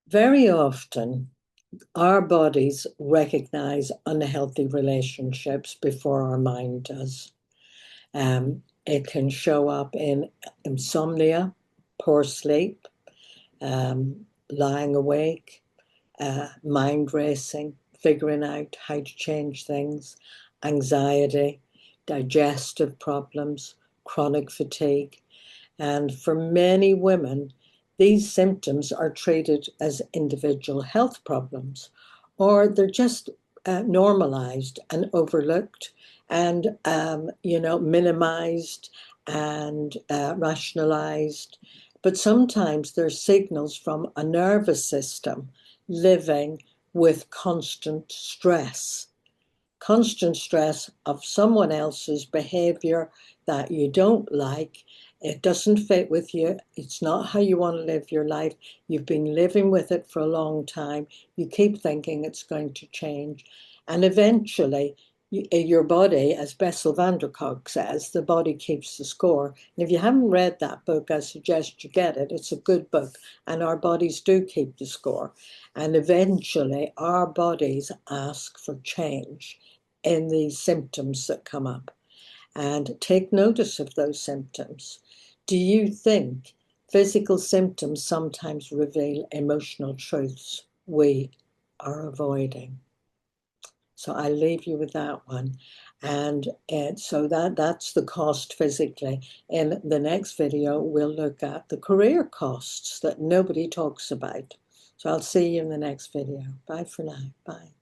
Very often, our bodies recognize unhealthy relationships before our mind does. It can show up in insomnia, poor sleep, lying awake, mind racing, figuring out how to change things, anxiety, digestive problems, chronic fatigue. And for many women, these symptoms are treated as individual health problems, or they're just normalized and overlooked and, minimized and rationalized. But sometimes they're signals from a nervous system living with constant stress of someone else's behavior that you don't like. It doesn't fit with you. It's not how you want to live your life. You've been living with it for a long time. You keep thinking it's going to change. And eventually, your body, as Bessel van der Kolk says, the body keeps the score. And if you haven't read that book, I suggest you get it. It's a good book. And our bodies do keep the score. And eventually, our bodies ask for change in these symptoms that come up, and take notice of those symptoms. Do you think physical symptoms sometimes reveal emotional truths we are avoiding? So I leave you with that one. And so that's the cost physically. In the next video, we'll look at the career costs that nobody talks about. So I'll see you in the next video. Bye for now. Bye.